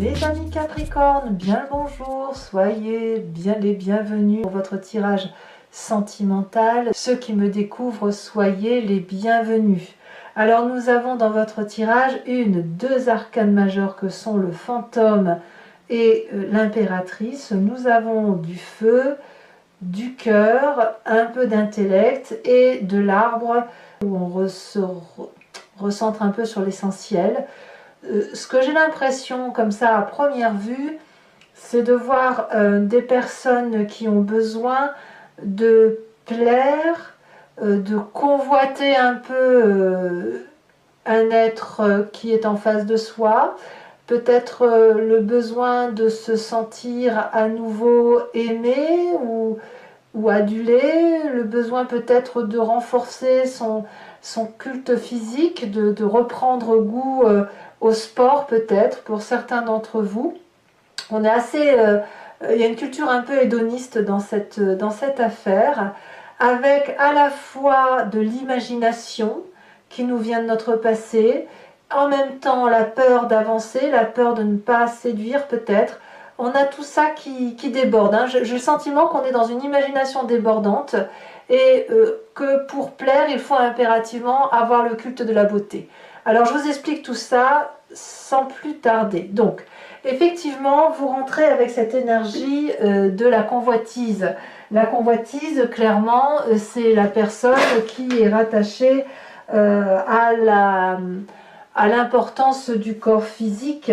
Mes amis Capricorne, bien le bonjour, soyez bien les bienvenus pour votre tirage sentimental. Ceux qui me découvrent, soyez les bienvenus. Alors nous avons dans votre tirage deux arcanes majeures que sont le fantôme et l'impératrice. Nous avons du feu, du cœur, un peu d'intellect et de l'arbre où on se recentre un peu sur l'essentiel. Ce que j'ai l'impression, comme ça à première vue, c'est de voir des personnes qui ont besoin de plaire, de convoiter un peu un être qui est en face de soi, peut-être le besoin de se sentir à nouveau aimé ou adulé, le besoin peut-être de renforcer son culte physique, de reprendre goût au sport peut-être pour certains d'entre vous. On est assez, il y a une culture un peu hédoniste dans cette affaire, avec à la fois de l'imagination qui nous vient de notre passé, en même temps la peur d'avancer, la peur de ne pas séduire peut-être. On a tout ça qui déborde. J'ai le sentiment qu'on est dans une imagination débordante et que pour plaire, il faut impérativement avoir le culte de la beauté. Alors je vous explique tout ça sans plus tarder. Donc, effectivement, vous rentrez avec cette énergie de la convoitise. La convoitise, clairement, c'est la personne qui est rattachée à l'importance du corps physique.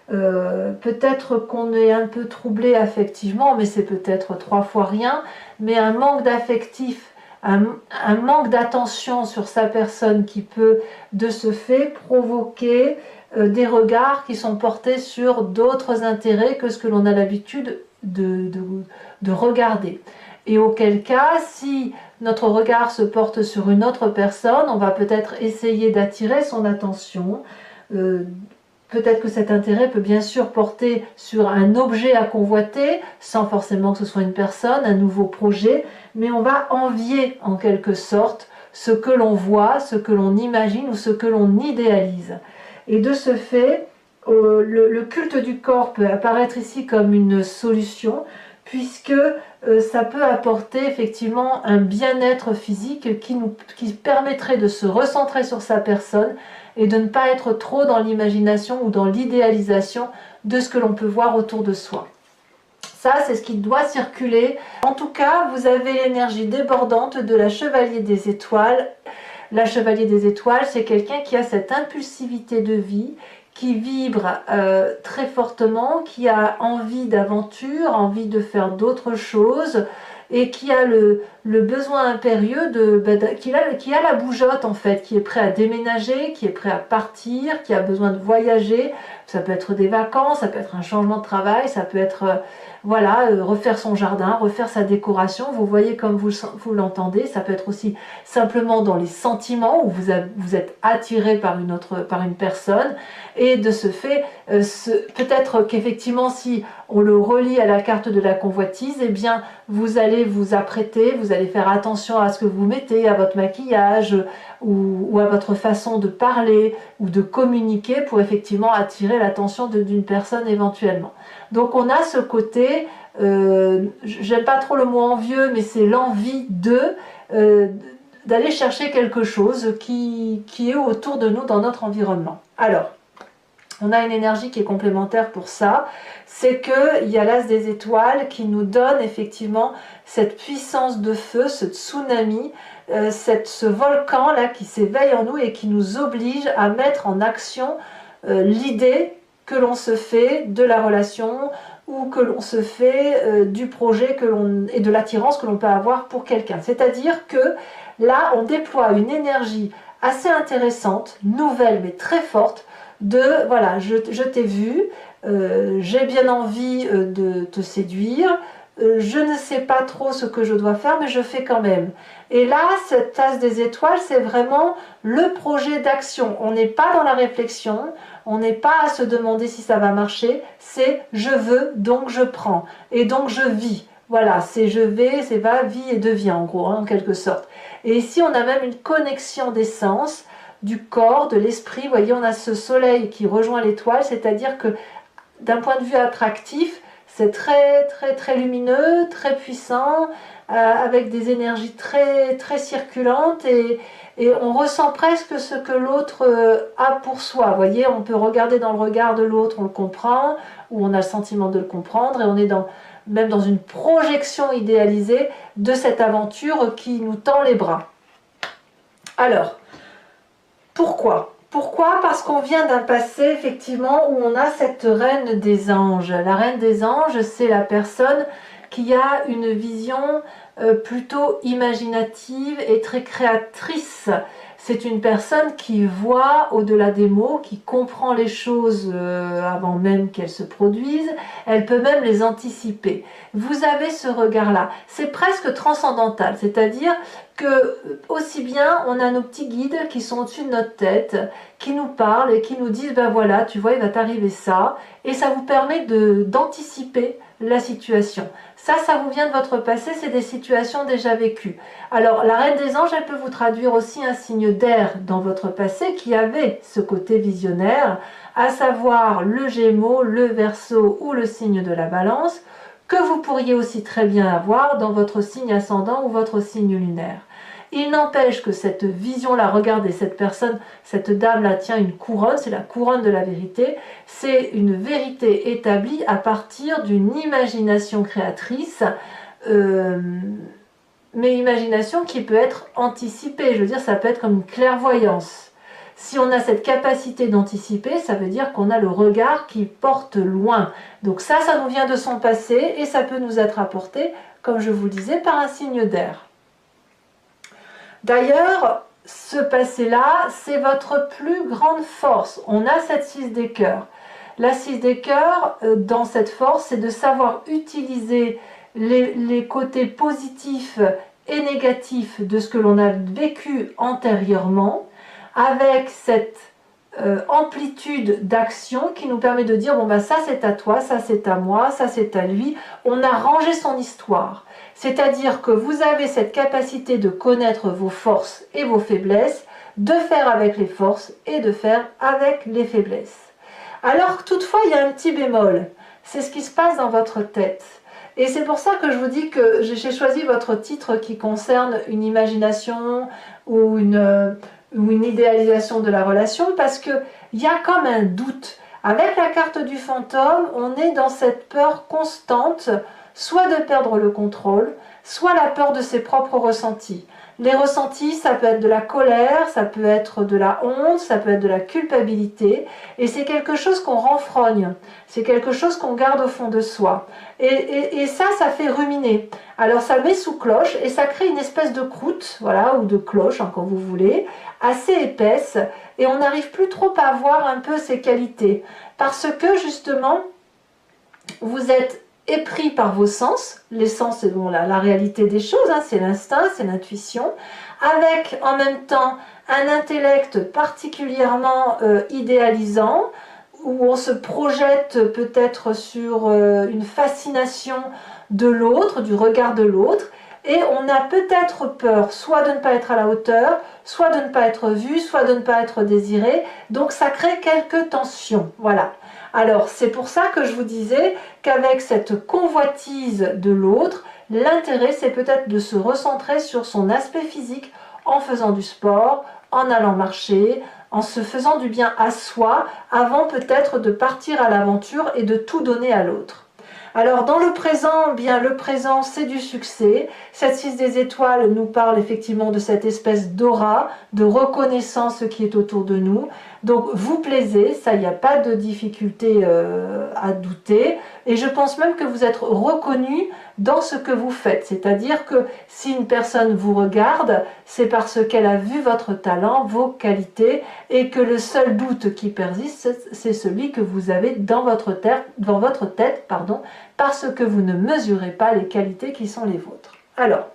Peut-être qu'on est un peu troublé affectivement, mais c'est peut-être 3 fois rien, mais un manque d'affectif, un manque d'attention sur sa personne qui peut de ce fait provoquer des regards qui sont portés sur d'autres intérêts que ce que l'on a l'habitude de regarder. Et auquel cas, si notre regard se porte sur une autre personne, on va peut-être essayer d'attirer son attention. Peut-être que cet intérêt peut bien sûr porter sur un objet à convoiter, sans forcément que ce soit une personne, un nouveau projet, mais on va envier en quelque sorte ce que l'on voit, ce que l'on imagine ou ce que l'on idéalise. Et de ce fait, le culte du corps peut apparaître ici comme une solution, puisque ça peut apporter effectivement un bien-être physique qui permettrait de se recentrer sur sa personne et de ne pas être trop dans l'imagination ou dans l'idéalisation de ce que l'on peut voir autour de soi. Ça, c'est ce qui doit circuler. En tout cas, vous avez l'énergie débordante de la Chevalier des Étoiles. La Chevalier des Étoiles, c'est quelqu'un qui a cette impulsivité de vie, qui vibre très fortement, qui a envie d'aventure, envie de faire d'autres choses, et qui a le besoin impérieux qui a la bougeotte en fait, qui est prêt à déménager, qui est prêt à partir, qui a besoin de voyager. Ça peut être des vacances, ça peut être un changement de travail, ça peut être voilà, refaire son jardin, refaire sa décoration. Vous voyez comme vous l'entendez. Ça peut être aussi simplement dans les sentiments où vous êtes attiré par une personne, et de ce fait peut-être qu'effectivement si on le relie à la carte de la convoitise, eh bien vous allez vous apprêter, vous allez faire attention à ce que vous mettez, à votre maquillage ou à votre façon de parler ou de communiquer pour effectivement attirer l'attention d'une personne éventuellement. Donc on a ce côté, j'aime pas trop le mot envieux, mais c'est l'envie d'aller chercher quelque chose qui est autour de nous dans notre environnement. Alors, on a une énergie qui est complémentaire pour ça, c'est qu'il y a l'as des étoiles qui nous donne effectivement cette puissance de feu, ce tsunami, ce volcan là qui s'éveille en nous et qui nous oblige à mettre en action l'idée que l'on se fait de la relation ou que l'on se fait du projet et de l'attirance que l'on peut avoir pour quelqu'un. C'est-à-dire que là, on déploie une énergie assez intéressante, nouvelle mais très forte, voilà, je t'ai vu, j'ai bien envie de te séduire, je ne sais pas trop ce que je dois faire, mais je fais quand même. Et là, cette tasse des étoiles, c'est vraiment le projet d'action. On n'est pas dans la réflexion, on n'est pas à se demander si ça va marcher, c'est je veux, donc je prends, et donc je vis. Voilà, c'est je vais, c'est va, vie et devient en gros, hein, en quelque sorte. Et ici, on a même une connexion des sens, du corps, de l'esprit. Vous voyez, on a ce soleil qui rejoint l'étoile, c'est-à-dire que d'un point de vue attractif, c'est très lumineux, très puissant, avec des énergies très circulantes et on ressent presque ce que l'autre a pour soi. Vous voyez, on peut regarder dans le regard de l'autre, on le comprend, ou on a le sentiment de le comprendre, et on est même dans une projection idéalisée de cette aventure qui nous tend les bras. Alors, pourquoi ? Pourquoi ? Parce qu'on vient d'un passé, effectivement, où on a cette reine des anges. La reine des anges, c'est la personne qui a une vision plutôt imaginative et très créatrice. C'est une personne qui voit au-delà des mots, qui comprend les choses avant même qu'elles se produisent. Elle peut même les anticiper. Vous avez ce regard-là. C'est presque transcendantal, c'est-à-dire que aussi bien on a nos petits guides qui sont au-dessus de notre tête, qui nous parlent et qui nous disent ben voilà, tu vois, il va t'arriver ça, et ça vous permet d'anticiper la situation. Ça vous vient de votre passé, c'est des situations déjà vécues. Alors la reine des anges, elle peut vous traduire aussi un signe d'air dans votre passé qui avait ce côté visionnaire, à savoir le Gémeaux, le Verseau ou le signe de la Balance, que vous pourriez aussi très bien avoir dans votre signe ascendant ou votre signe lunaire. Il n'empêche que cette vision-là, regardez, cette personne, cette dame-là tient une couronne, c'est la couronne de la vérité, c'est une vérité établie à partir d'une imagination créatrice, mais imagination qui peut être anticipée, je veux dire, ça peut être comme une clairvoyance. Si on a cette capacité d'anticiper, ça veut dire qu'on a le regard qui porte loin. Donc ça nous vient de son passé et ça peut nous être apporté, comme je vous le disais, par un signe d'air. D'ailleurs, ce passé-là, c'est votre plus grande force. On a cette 6 des cœurs. La 6 des cœurs, dans cette force, c'est de savoir utiliser les côtés positifs et négatifs de ce que l'on a vécu antérieurement, avec cette amplitude d'action qui nous permet de dire bon ben ça c'est à toi, ça c'est à moi, ça c'est à lui. On a rangé son histoire. C'est-à-dire que vous avez cette capacité de connaître vos forces et vos faiblesses, de faire avec les forces et de faire avec les faiblesses. Alors toutefois, il y a un petit bémol. C'est ce qui se passe dans votre tête. Et c'est pour ça que je vous dis que j'ai choisi votre titre qui concerne une imagination ou une idéalisation de la relation, parce qu'il y a comme un doute. Avec la carte du fantôme, on est dans cette peur constante, soit de perdre le contrôle, soit la peur de ses propres ressentis. Les ressentis, ça peut être de la colère, ça peut être de la honte, ça peut être de la culpabilité, et c'est quelque chose qu'on renfrogne, c'est quelque chose qu'on garde au fond de soi. Et ça fait ruminer. Alors ça met sous cloche, et ça crée une espèce de croûte, voilà, ou de cloche, hein, quand vous voulez, assez épaisse, et on n'arrive plus trop à voir un peu ses qualités, parce que justement, vous êtes épris par vos sens. Les sens, c'est bon, la réalité des choses, hein, c'est l'instinct, c'est l'intuition, avec en même temps un intellect particulièrement idéalisant, où on se projette peut-être sur une fascination de l'autre, du regard de l'autre, et on a peut-être peur soit de ne pas être à la hauteur, soit de ne pas être vu, soit de ne pas être désiré, donc ça crée quelques tensions, voilà. Alors c'est pour ça que je vous disais qu'avec cette convoitise de l'autre, l'intérêt c'est peut-être de se recentrer sur son aspect physique en faisant du sport, en allant marcher, en se faisant du bien à soi, avant peut-être de partir à l'aventure et de tout donner à l'autre. Alors dans le présent, bien le présent c'est du succès. Cette 6 des étoiles nous parle effectivement de cette espèce d'aura, de reconnaissance qui est autour de nous. Donc vous plaisez, ça il n'y a pas de difficulté à douter. Et je pense même que vous êtes reconnu dans ce que vous faites. C'est-à-dire que si une personne vous regarde, c'est parce qu'elle a vu votre talent, vos qualités, et que le seul doute qui persiste, c'est celui que vous avez dans votre tête, parce que vous ne mesurez pas les qualités qui sont les vôtres. Alors,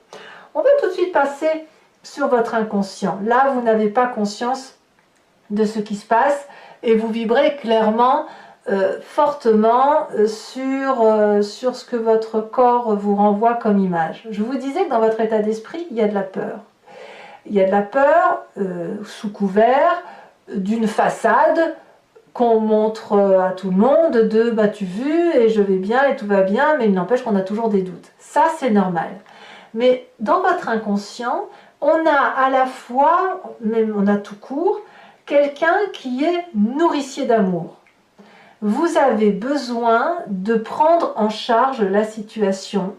on va tout de suite passer sur votre inconscient. Là, vous n'avez pas conscience de ce qui se passe et vous vibrez clairement, fortement sur ce que votre corps vous renvoie comme image. Je vous disais que dans votre état d'esprit, il y a de la peur. Il y a de la peur sous couvert d'une façade qu'on montre à tout le monde de bah tu vu et je vais bien et tout va bien, mais il n'empêche qu'on a toujours des doutes. Ça c'est normal. Mais dans votre inconscient, on a à la fois, même on a tout court, quelqu'un qui est nourricier d'amour. Vous avez besoin de prendre en charge la situation,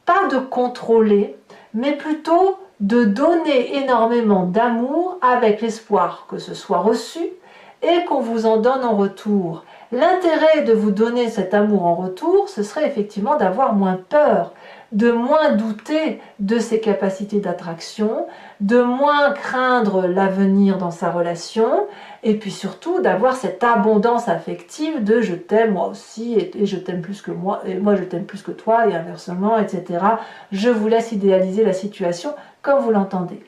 pas de contrôler, mais plutôt de donner énormément d'amour avec l'espoir que ce soit reçu et qu'on vous en donne en retour. L'intérêt de vous donner cet amour en retour, ce serait effectivement d'avoir moins peur, de moins douter de ses capacités d'attraction, de moins craindre l'avenir dans sa relation, et puis surtout d'avoir cette abondance affective de je t'aime moi aussi, et je t'aime plus que moi, et moi je t'aime plus que toi, et inversement, etc. Je vous laisse idéaliser la situation comme vous l'entendez.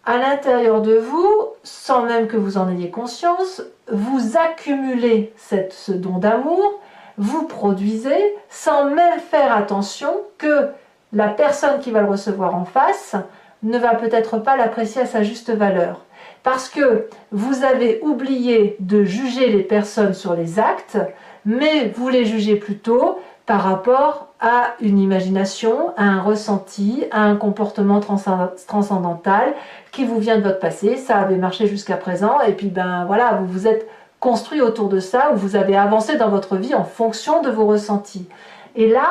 À l'intérieur de vous, sans même que vous en ayez conscience, vous accumulez ce don d'amour, vous produisez sans même faire attention que la personne qui va le recevoir en face ne va peut-être pas l'apprécier à sa juste valeur. Parce que vous avez oublié de juger les personnes sur les actes, mais vous les jugez plutôt par rapport à une imagination, à un ressenti, à un comportement transcendantal qui vous vient de votre passé, ça avait marché jusqu'à présent, et puis ben voilà, vous vous êtes construit autour de ça, ou vous avez avancé dans votre vie en fonction de vos ressentis. Et là,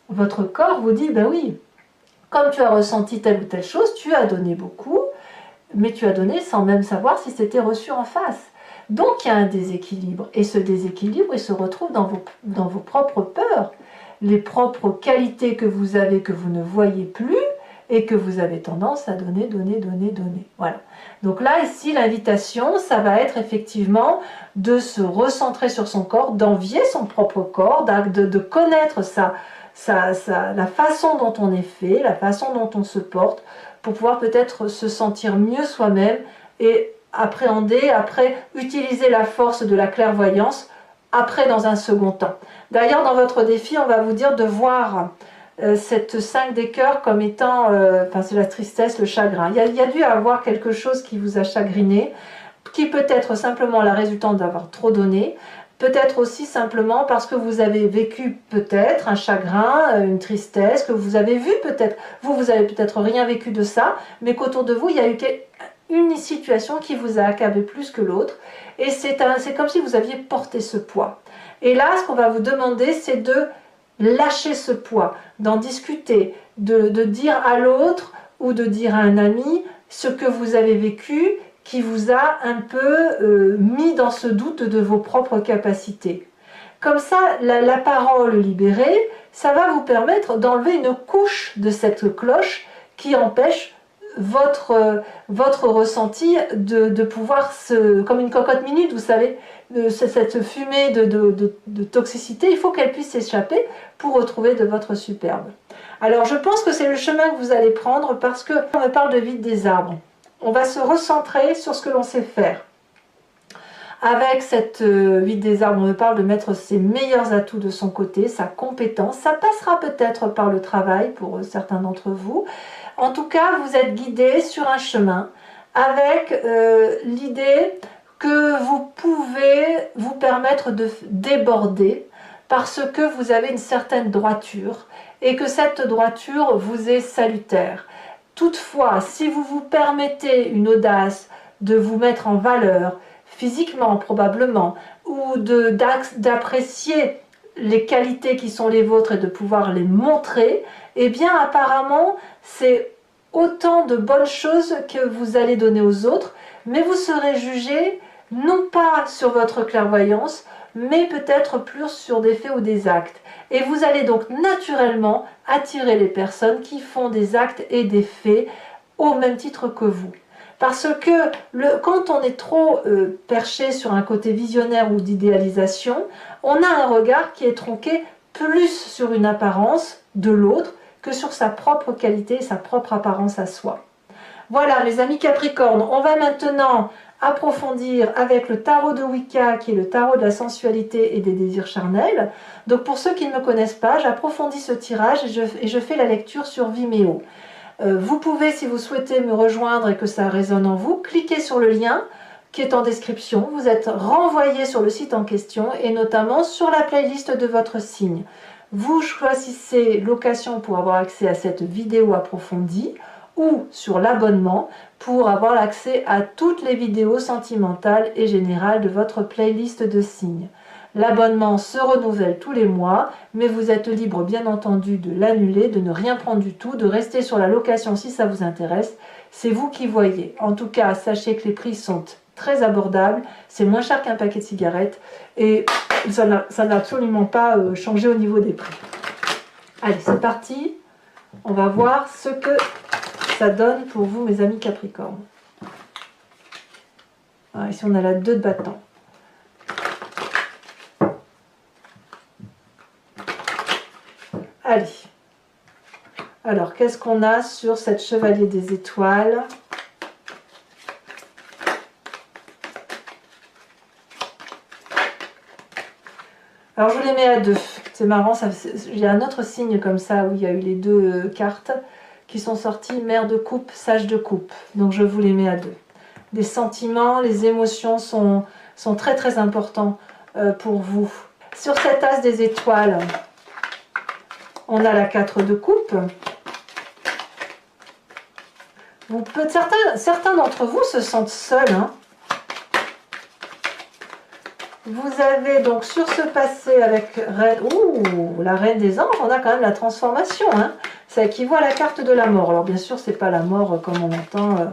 votre corps vous dit, ben oui, comme tu as ressenti telle ou telle chose, tu as donné beaucoup, mais tu as donné sans même savoir si c'était reçu en face. Donc il y a un déséquilibre, et ce déséquilibre, il se retrouve dans vos propres peurs, les propres qualités que vous avez que vous ne voyez plus, et que vous avez tendance à donner. Voilà. Donc là, ici, l'invitation, ça va être effectivement de se recentrer sur son corps, d'envier son propre corps, de connaître la façon dont on est fait, la façon dont on se porte, pour pouvoir peut-être se sentir mieux soi-même et appréhender, après, utiliser la force de la clairvoyance, après dans un second temps. D'ailleurs, dans votre défi, on va vous dire de voir cette 5 des cœurs comme étant, c'est la tristesse, le chagrin. Il y a dû avoir quelque chose qui vous a chagriné, qui peut être simplement la résultante d'avoir trop donné, peut-être aussi simplement parce que vous avez vécu peut-être un chagrin, une tristesse, que vous avez vu peut-être, vous avez peut-être rien vécu de ça, mais qu'autour de vous, il y a eu une situation qui vous a accablé plus que l'autre, et c'est comme si vous aviez porté ce poids. Et là, ce qu'on va vous demander, c'est de lâcher ce poids, d'en discuter, de dire à l'autre ou de dire à un ami ce que vous avez vécu qui vous a un peu mis dans ce doute de vos propres capacités. Comme ça, la parole libérée, ça va vous permettre d'enlever une couche de cette cloche qui empêche votre ressenti de pouvoir comme une cocotte minute, vous savez, cette fumée de toxicité, il faut qu'elle puisse s'échapper pour retrouver de votre superbe. Alors je pense que c'est le chemin que vous allez prendre parce qu'on me parle de vide des arbres. On va se recentrer sur ce que l'on sait faire. Avec cette vide des arbres, on me parle de mettre ses meilleurs atouts de son côté, sa compétence. Ça passera peut-être par le travail pour certains d'entre vous. En tout cas, vous êtes guidé sur un chemin avec l'idée que vous pouvez vous permettre de déborder parce que vous avez une certaine droiture et que cette droiture vous est salutaire. Toutefois, si vous vous permettez une audace de vous mettre en valeur, physiquement probablement, ou d'apprécier les qualités qui sont les vôtres et de pouvoir les montrer, eh bien apparemment c'est autant de bonnes choses que vous allez donner aux autres, mais vous serez jugé non pas sur votre clairvoyance, mais peut-être plus sur des faits ou des actes. Et vous allez donc naturellement attirer les personnes qui font des actes et des faits au même titre que vous. Parce que quand on est trop perché sur un côté visionnaire ou d'idéalisation, on a un regard qui est tronqué plus sur une apparence de l'autre que sur sa propre qualité et sa propre apparence à soi. Voilà mes amis Capricorne, on va maintenant approfondir avec le tarot de Wicca qui est le tarot de la sensualité et des désirs charnels. Donc pour ceux qui ne me connaissent pas, j'approfondis ce tirage et je fais la lecture sur Vimeo. Vous pouvez, si vous souhaitez me rejoindre et que ça résonne en vous, cliquer sur le lien qui est en description. Vous êtes renvoyé sur le site en question et notamment sur la playlist de votre signe. Vous choisissez location pour avoir accès à cette vidéo approfondie ou sur l'abonnement pour avoir accès à toutes les vidéos sentimentales et générales de votre playlist de signes. L'abonnement se renouvelle tous les mois, mais vous êtes libre bien entendu de l'annuler, de ne rien prendre du tout, de rester sur la location si ça vous intéresse. C'est vous qui voyez. En tout cas, sachez que les prix sont très abordables, c'est moins cher qu'un paquet de cigarettes et ça n'a absolument pas changé au niveau des prix. Allez, c'est parti. On va voir ce que ça donne pour vous, mes amis Capricorne. Alors, ici, on a la 2 de bâton. Allez. Alors, qu'est-ce qu'on a sur cette chevalier des étoiles? Alors, je vous les mets à 2. C'est marrant, il y a un autre signe comme ça où il y a eu les 2 cartes qui sont sorties, mère de coupe, sage de coupe. Donc, je vous les mets à 2. Les sentiments, les émotions sont très très importants pour vous. Sur cet as des étoiles, on a la 4 de coupe. Certains d'entre vous se sentent seuls. Hein. Vous avez donc sur ce passé avec la reine des anges, on a quand même la transformation. Hein. Ça équivaut à la carte de la mort. Alors bien sûr, c'est pas la mort comme on entend,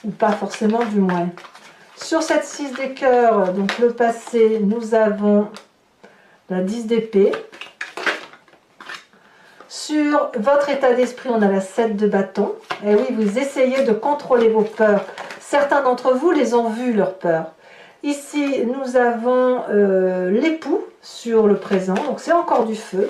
ou pas forcément du moins. Sur cette 6 des cœurs, donc le passé, nous avons la 10 d'épée. Sur votre état d'esprit, on a la 7 de bâton. Et oui, vous essayez de contrôler vos peurs. Certains d'entre vous les ont vues, leurs peurs. Ici, nous avons l'époux sur le présent. Donc, c'est encore du feu.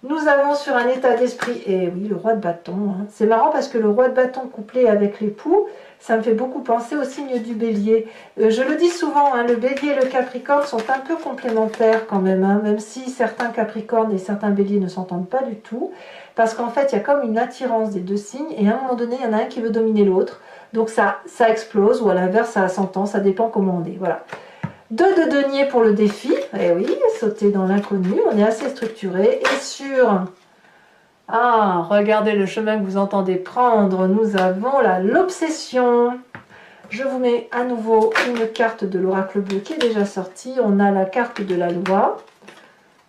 Nous avons sur un état d'esprit, et oui, le roi de bâton. Hein. C'est marrant parce que le roi de bâton couplé avec l'époux, ça me fait beaucoup penser au signe du bélier. Je le dis souvent, hein, le bélier et le capricorne sont un peu complémentaires quand même, hein, même si certains capricornes et certains béliers ne s'entendent pas du tout, parce qu'en fait, il y a comme une attirance des 2 signes, et à un moment donné, il y en a un qui veut dominer l'autre, donc ça explose, ou à l'inverse, ça s'entend, ça dépend comment on est, voilà. 2 de denier pour le défi, et oui, sauter dans l'inconnu, on est assez structuré, et sur... Ah, regardez le chemin que vous entendez prendre, nous avons l'obsession. Je vous mets à nouveau une carte de l'oracle bleu qui est déjà sortie. On a la carte de la loi.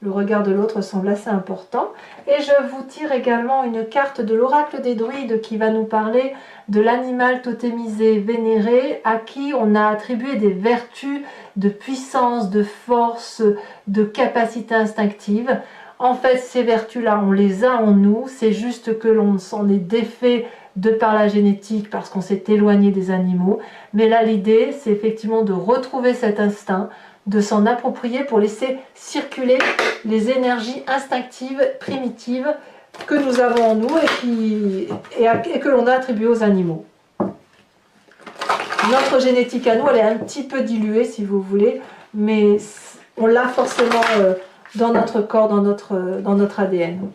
Le regard de l'autre semble assez important. Et je vous tire également une carte de l'oracle des druides qui va nous parler de l'animal totémisé, vénéré, à qui on a attribué des vertus de puissance, de force, de capacité instinctive. En fait, ces vertus-là, on les a en nous, c'est juste que l'on s'en est défait de par la génétique parce qu'on s'est éloigné des animaux. Mais là, l'idée, c'est effectivement de retrouver cet instinct, de s'en approprier pour laisser circuler les énergies instinctives, primitives que nous avons en nous et que l'on a attribuées aux animaux. Notre génétique à nous, elle est un petit peu diluée, si vous voulez, mais on l'a forcément... dans notre corps, dans notre ADN.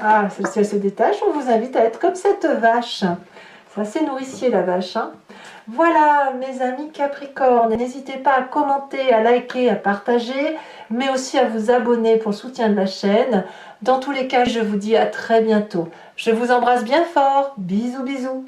Ah, celle-ci, elle se détache. On vous invite à être comme cette vache. C'est assez nourricier, la vache. Hein. Voilà, mes amis Capricorne. N'hésitez pas à commenter, à liker, à partager, mais aussi à vous abonner pour le soutien de la chaîne. Dans tous les cas, je vous dis à très bientôt. Je vous embrasse bien fort. Bisous, bisous.